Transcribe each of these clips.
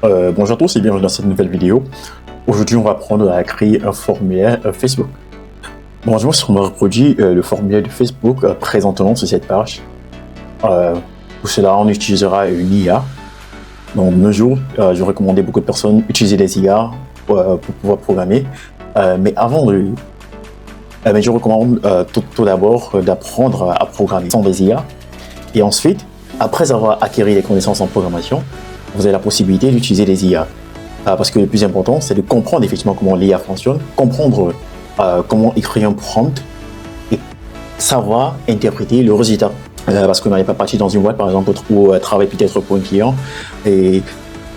Bonjour à tous et bienvenue dans cette nouvelle vidéo. Aujourd'hui, on va apprendre à créer un formulaire Facebook. Bonjour, on va reproduire le formulaire de Facebook présentement sur cette page. Pour cela, on utilisera une IA. Donc, de nos jours, je recommandais beaucoup de personnes utiliser des IA pour pouvoir programmer. Mais je recommande tout d'abord d'apprendre à programmer sans des IA. Et ensuite, après avoir acquis les connaissances en programmation, vous avez la possibilité d'utiliser les IA. Parce que le plus important, c'est de comprendre effectivement comment l'IA fonctionne, comprendre comment écrire un prompt et savoir interpréter le résultat. Parce qu'on n'est pas parti dans une boîte, par exemple, ou travailler peut-être pour un client et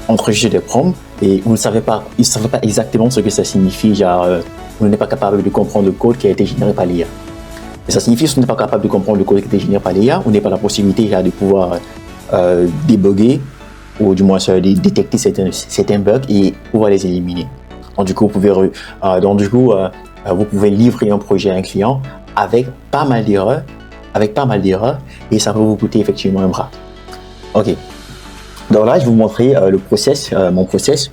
enregistrer des prompts et vous ne savez pas, ils ne savent pas exactement ce que ça signifie. Vous n'êtes pas capable de comprendre le code qui a été généré par l'IA. Et ça signifie que si vous n'êtes pas capable de comprendre le code qui a été généré par l'IA, vous n'avez pas la possibilité de pouvoir débugger ou du moins détecter certains bugs et pouvoir les éliminer. Donc du coup, vous pouvez livrer un projet à un client avec pas mal d'erreurs, et ça va vous coûter effectivement un bras. Ok. Donc là, je vais vous montrer mon process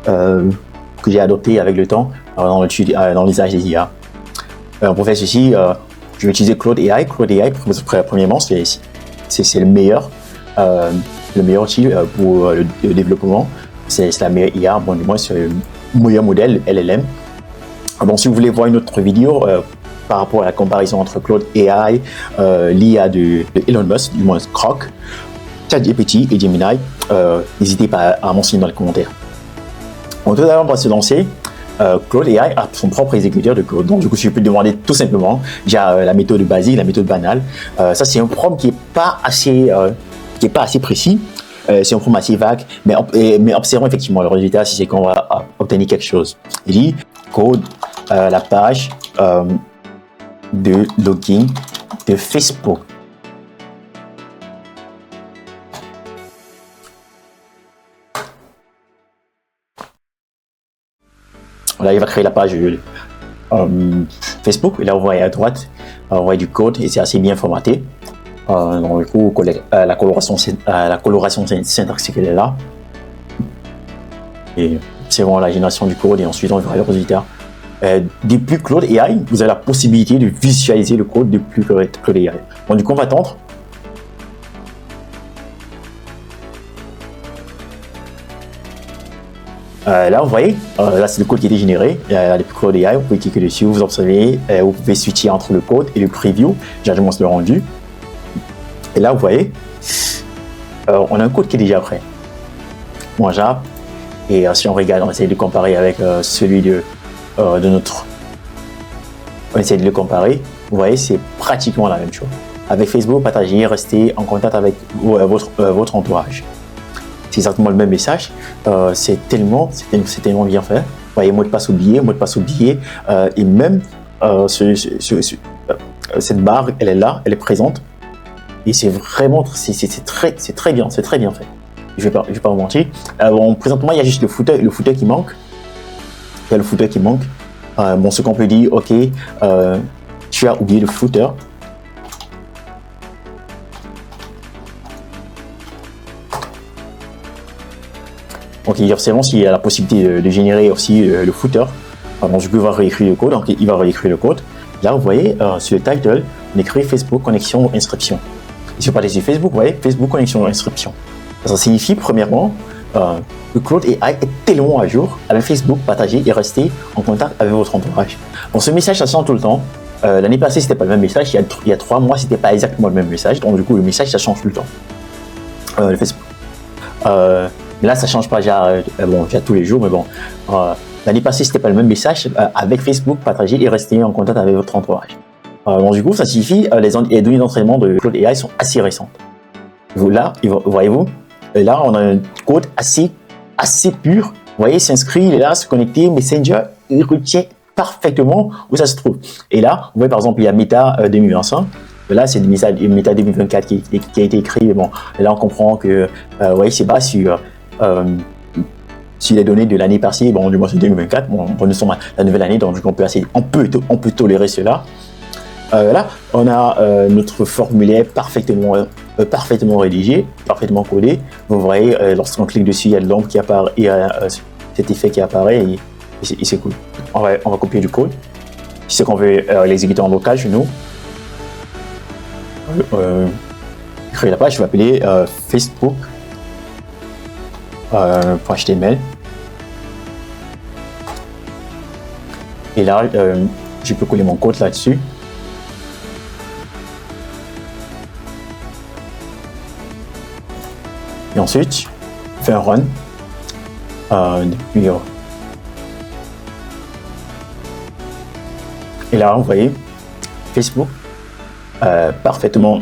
que j'ai adopté avec le temps dans l'usage des IA. Pour faire ceci, je vais utiliser Claude AI. Claude AI, premièrement, c'est le meilleur outil pour le développement. C'est la meilleure IA, bon, du moins c'est le meilleur modèle LLM. Bon, si vous voulez voir une autre vidéo par rapport à la comparaison entre Claude AI, l'IA de Elon Musk, du moins Grok, ChatGPT et Gemini, n'hésitez pas à m'enseigner dans les commentaires. Bon, tout d'abord, on va se lancer. Claude AI a son propre exécuteur de code. Donc, du coup, je peux demander tout simplement, j'ai la méthode basique, la méthode banale. Ça, c'est un prompt qui n'est pas assez précis. C'est un prompt assez vague, mais observons effectivement le résultat si c'est qu'on va obtenir quelque chose. Il dit code la page de login de Facebook. Là, il va créer la page Facebook. Et là, vous voyez à droite, on voit du code et c'est assez bien formaté. Donc, du coup, la coloration syntaxique elle est là. Et c'est vraiment la génération du code et ensuite on verra le résultat. Depuis Claude AI, vous avez la possibilité de visualiser le code depuis Claude AI. Donc, du coup, on va attendre. Là, vous voyez, là c'est le code qui a été généré depuis Claude AI. Vous pouvez cliquer dessus, vous observez, vous pouvez switcher entre le code et le preview. J'ai déjà montré le rendu. Et là, vous voyez, on a un code qui est déjà prêt. Moi, Java. Et si on regarde, on essaie de comparer avec celui de notre. On essaie de le comparer. Vous voyez, c'est pratiquement la même chose. Avec Facebook, partagez, restez en contact avec votre entourage. C'est exactement le même message. C'est tellement bien fait. Vous voyez, mot de passe oublié, et même cette barre, elle est là, elle est présente. Et c'est vraiment, c'est très bien fait. Je vais pas vous mentir. Bon, présentement, il y a juste le footer qui manque. Il y a le footer qui manque. Bon, ce qu'on peut dire, ok, tu as oublié le footer. Donc, forcément, s'il y a la possibilité de générer aussi le footer, donc, je peux réécrire le code. Donc, il va réécrire le code. Là, vous voyez, sur le title, on écrit Facebook connexion inscription. Si vous parlez sur Facebook, vous voyez, Facebook connexion inscription. Ça signifie, premièrement, que Claude AI est tellement à jour avec Facebook, partagez et restez en contact avec votre entourage. Bon, ce message, ça change tout le temps. L'année passée, c'était pas le même message. Il y a 3 mois, c'était pas exactement le même message. Donc, du coup, le message, ça change tout le temps. Le Facebook. Mais là, ça change pas déjà tous les jours. Mais bon, l'année passée, c'était pas le même message. Avec Facebook, partagez et restez en contact avec votre entourage. Donc, du coup, ça signifie les données d'entraînement de Claude AI sont assez récentes. Là, voyez-vous, là, on a un code assez pur. Vous voyez, s'inscrit, il est là, se connecter, Messenger, il retient parfaitement où ça se trouve. Et là, vous voyez, par exemple, il y a Meta 2025. Là, c'est Meta 2024 qui a été écrit. Mais bon, là, on comprend que, c'est bas sur les données de l'année passée. Bon, du moins, c'est 2024. Bon, nous sommes à la nouvelle année, donc on peut tolérer cela. Là, on a notre formulaire parfaitement rédigé, parfaitement codé. Vous voyez, lorsqu'on clique dessus, il y a de l'ombre qui apparaît, il y a cet effet qui apparaît et c'est cool. On va copier du code. Si c'est qu'on veut l'exécuter en local chez nous, créer la page, je vais appeler Facebook.html. Et là, je peux coller mon code là-dessus. Et ensuite, faire un run. Depuis, et là, vous voyez, Facebook, parfaitement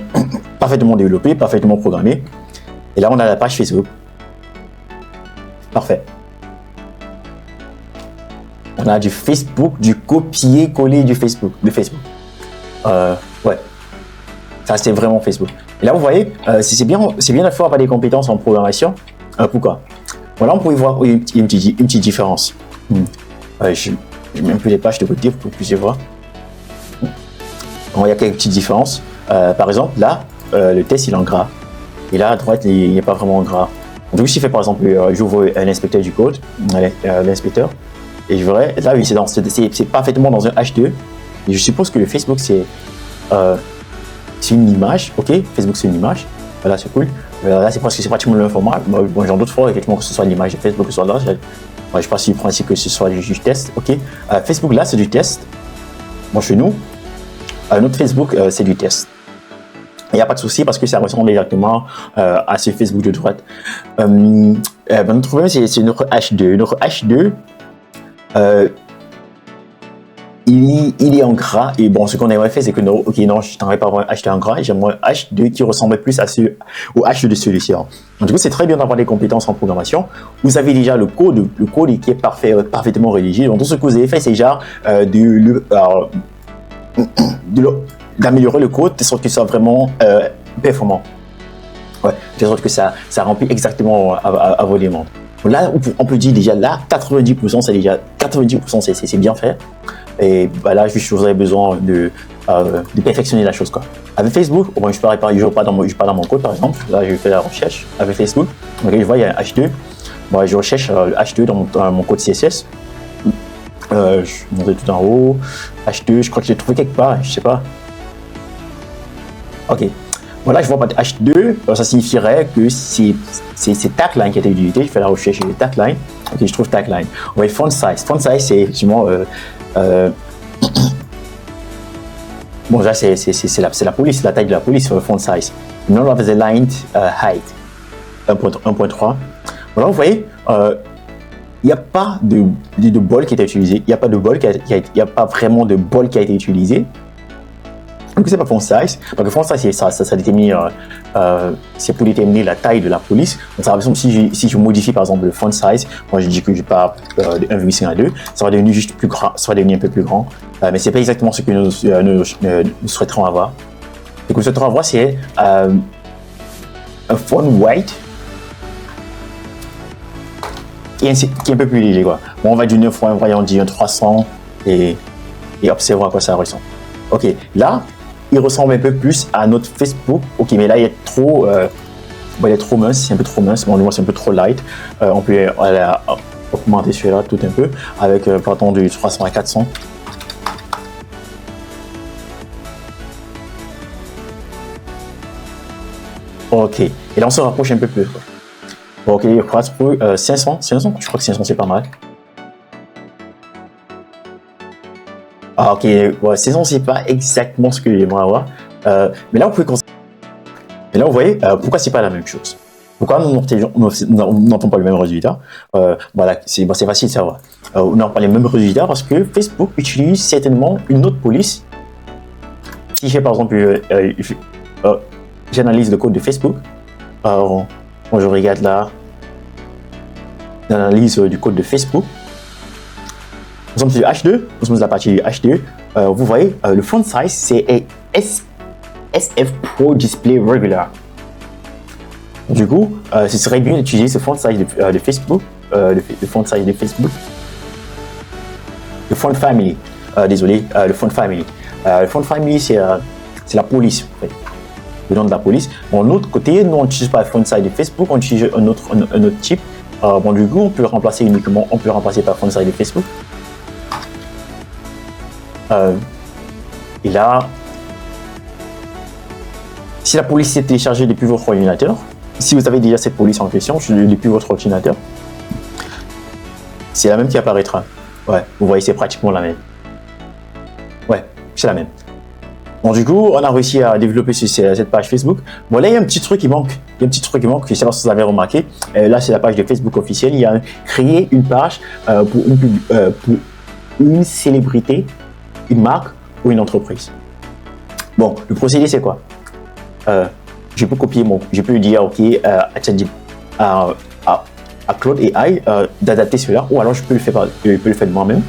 développé, parfaitement programmé. Et là, on a la page Facebook. Parfait. On a du Facebook, du copier-coller de Facebook. Ouais. Ça, c'est vraiment Facebook. Et là, vous voyez, c'est bien de faire avoir des compétences en programmation. Pourquoi? Voilà, on pourrait voir une petite différence. Je mets un peu les pages de côté pour que vous puissiez voir. Il y a quelques petites différences. Par exemple, là, le test, il est en gras. Et là, à droite, il n'est pas vraiment en gras. Donc, si je fais, par exemple, j'ouvre l'inspecteur du code, l'inspecteur, et je verrai, là, oui, c'est parfaitement dans un H2. Et je suppose que le Facebook, c'est une image. OK, Facebook, c'est une image. Voilà, c'est cool. Là, c'est pratiquement le même format. Bon, j'ai d'autres fois, effectivement, que ce soit l'image de Facebook, que ce soit là. Je ne sais pas si le principe que ce soit du test. OK, Facebook, là, c'est du test. Bon, chez nous, notre Facebook, c'est du test. Il n'y a pas de souci parce que ça ressemble exactement à ce Facebook de droite. Notre problème, c'est notre H2. Notre H2, il est en gras. Et bon, ce qu'on aimerait faire, c'est que non, je n'aimerais pas avoir un H2 en gras. J'aimerais un H2 qui ressemble plus au H2 de celui-ci. Du coup, c'est très bien d'avoir des compétences en programmation. Vous avez déjà le code qui est parfaitement rédigé. Donc, tout ce que vous avez fait, c'est déjà d'améliorer le code de sorte que ça soit vraiment performant. Ouais, de sorte que ça remplit exactement à vos demandes. Là, on peut dire déjà, là, 90%, c'est bien fait. Et bah, là, je vous aurais besoin de perfectionner la chose, quoi. Avec Facebook, bon, je ne pas dans mon code, par exemple. Là, je fais la recherche avec Facebook. Donc, je vois, il y a un H2. Bon, je recherche le H2 dans mon code CSS. Je vais monter tout en haut. H2, je crois que je l'ai trouvé quelque part, je sais pas. Ok. Voilà, je vois pas de H2. Ça signifierait que c'est tagline qui a été utilisé. Je fais la recherche de tagline. Ok, je trouve tagline. Ouais, font size. Font size, c'est effectivement. Bon, là, c'est la police, la taille de la police, font size. None of the aligned height. 1.3. Voilà, vous voyez. Il n'y a pas de bol qui a été utilisé. Il n'y a pas de bol il n'y a pas vraiment de bol qui a été utilisé. Donc c'est pas font size, parce que font size ça détermine, c'est pour déterminer la taille de la police. Donc ça, par exemple, si je modifie par exemple le font size, moi je dis que je pars de 1,5 à 2, ça va devenir juste plus grand, ça va devenir un peu plus grand. Mais c'est pas exactement ce que nous souhaiterons avoir. Ce que nous souhaiterons avoir, c'est un font white qui est un peu plus léger, quoi. Bon, on va du 9, voyons, on dit un 300 et observons à quoi ça ressemble. Ok, là, il ressemble un peu plus à notre Facebook. Ok, mais là, il est trop mince, c'est un peu trop mince. Bon, moi, c'est un peu trop light. On peut augmenter celui-là tout un peu avec, partons de 300 à 400. Ok, et là, on se rapproche un peu plus, quoi. Bon, ok, 500, je crois que 500, c'est pas mal. Ah, ok, ouais, 600, c'est pas exactement ce que j'aimerais avoir. Mais là, mais là, vous voyez, pourquoi c'est pas la même chose? Pourquoi nous n'entendons pas le même résultat? Voilà, c'est facile de savoir. On n'a pas les mêmes résultats parce que Facebook utilise certainement une autre police. Si j'ai par exemple, j'analyse le code de Facebook, quand je regarde là, l'analyse du code de Facebook, nous sommes sur H2, nous sommes à la partie H2. Vous voyez, le font size, c'est SF Pro Display Regular. Du coup, ce serait bien d'utiliser ce font size de Facebook, le font size de Facebook, le font family. Le font family. Le fond de famille, c'est la police, en fait. Le nom de la police. Bon, de l'autre côté, nous, on n'utilise pas le font size de Facebook, on utilise un autre type. Bon, du coup, on peut le remplacer uniquement, on peut le remplacer par font size de Facebook. Et là, si la police est téléchargée depuis votre ordinateur, si vous avez déjà cette police en question depuis votre ordinateur, c'est la même qui apparaîtra. Ouais, vous voyez, c'est pratiquement la même. Ouais, c'est la même. Bon, du coup, on a réussi à développer cette page Facebook. Bon, là, il y a un petit truc qui manque. Il y a un petit truc qui manque, je ne sais pas si vous avez remarqué. Là, c'est la page de Facebook officielle. Il y a créé une page pour une célébrité, une marque ou une entreprise. Bon, le procédé, c'est quoi? Je peux copier je peux dire OK à Claude AI d'adapter cela, ou alors je peux le faire de moi-même.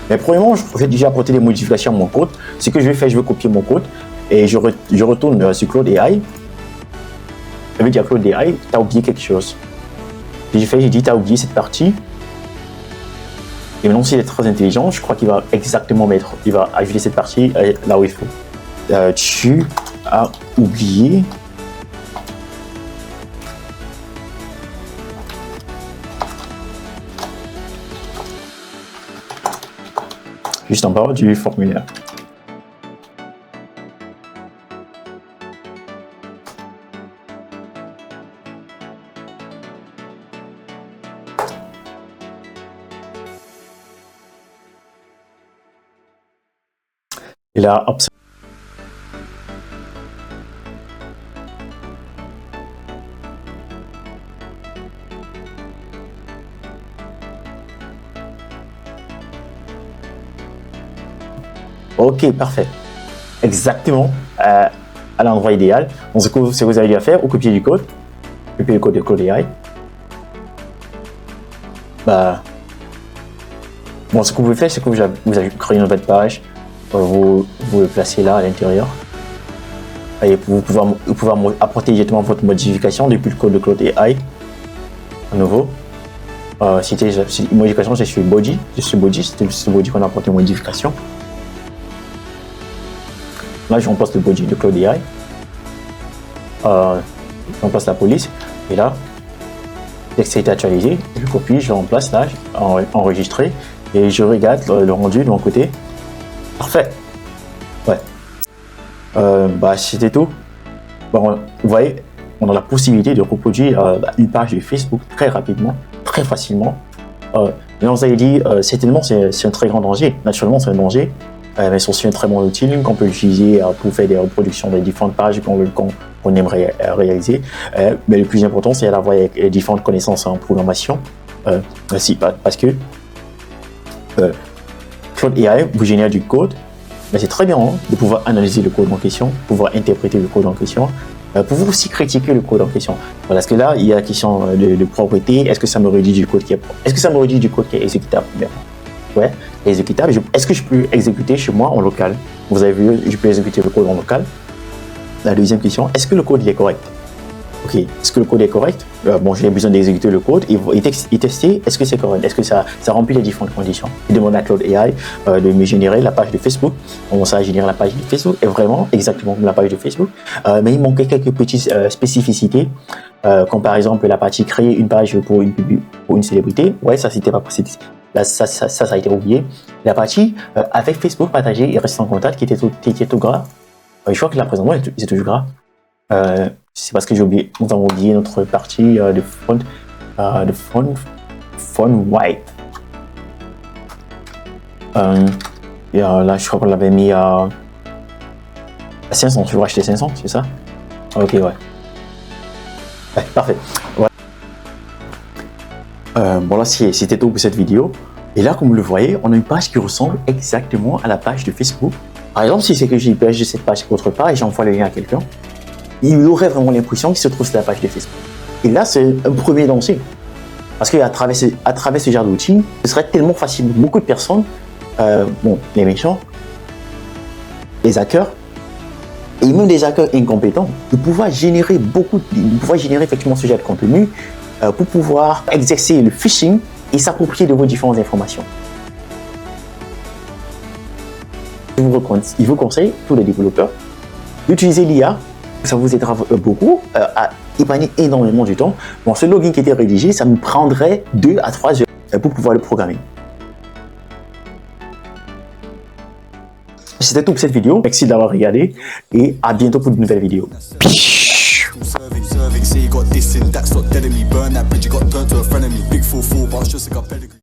Mais premièrement, je vais déjà apporter des modifications à mon code. Ce que je vais faire, je vais copier mon code et je retourne sur Claude AI. Ça veut dire Claude AI, tu as oublié quelque chose. J'ai dit, tu as oublié cette partie. Et maintenant, s'il est très intelligent, je crois qu'il va exactement il va ajouter cette partie là où il faut. Tu as oublié juste en bas du formulaire. Et là, hop. Ok, parfait. Exactement à l'endroit idéal. Donc, ce que vous avez à faire, vous copiez du code, copiez le code de Claude AI. Bon, ce que vous pouvez faire, c'est que vous avez créé une nouvelle page, vous le placez là à l'intérieur. Et vous pouvez apporter directement votre modification depuis le code de Claude AI. À nouveau. Modification, c'est sur body. C'était le body qu'on a apporté modification. Là, je remplace le body de Claude AI. Je remplace la police. Et là, dès que ça a été actualisé, je copie, je remplace là, enregistré. Et je regarde le rendu de mon côté. Parfait. Ouais. C'était tout. Bon, vous voyez, on a la possibilité de reproduire une page de Facebook très rapidement, très facilement. Mais on vous avait dit, c'est un très grand danger. Naturellement, c'est un danger. Mais c'est aussi un très bon outil qu'on peut utiliser pour faire des reproductions des différentes pages qu'on aimerait réaliser. Mais le plus important, c'est d'avoir les différentes connaissances en programmation. Parce que Claude AI vous génère du code. Mais c'est très bien de pouvoir analyser le code en question, pouvoir interpréter le code en question, pouvoir aussi critiquer le code en question. Parce que là, il y a la question de propriété. Est-ce que ça me réduit du code qui est exécutable? Ouais, exécutable. Est-ce que je peux exécuter chez moi en local? Vous avez vu, je peux exécuter le code en local. La deuxième question, est-ce que le code est correct? Ok, est-ce que le code est correct? Bon, j'ai besoin d'exécuter le code et tester, est-ce que c'est correct? Est-ce que ça remplit les différentes conditions? Je demande à Claude AI de me générer la page de Facebook. On commence à générer la page de Facebook et vraiment exactement comme la page de Facebook. Mais il manquait quelques petites spécificités, comme par exemple la partie créer une page pour une célébrité. Ouais, ça c'était pas possible. Là, ça a été oublié. La partie avec Facebook partagé et rester en contact qui était tout gras. Je crois que là présentement c'est toujours gras. C'est parce que nous avons oublié notre partie de font white. Et là, je crois qu'on l'avait mis à 500. Tu veux acheter 500, c'est ça? Ok, ouais. Ouais, parfait. Ouais. Bon là, c'était tout pour cette vidéo. Et là, comme vous le voyez, on a une page qui ressemble exactement à la page de Facebook. Par exemple, si c'est que j'ai hébergé cette page autre part et j'envoie le lien à quelqu'un, il aurait vraiment l'impression qu'il se trouve sur la page de Facebook. Et là, c'est un premier danger. Parce qu'à travers ce genre d'outils, ce serait tellement facile. Beaucoup de personnes, les méchants, les hackers, et même des hackers incompétents, de pouvoir générer effectivement ce genre de contenu pour pouvoir exercer le phishing et s'approprier de vos différentes informations. il vous conseille, tous les développeurs, d'utiliser l'IA. Ça vous aidera beaucoup à épargner énormément du temps. Bon, ce login qui était rédigé, ça me prendrait 2 à 3 heures pour pouvoir le programmer. C'était tout pour cette vidéo. Merci d'avoir regardé et à bientôt pour de nouvelles vidéos.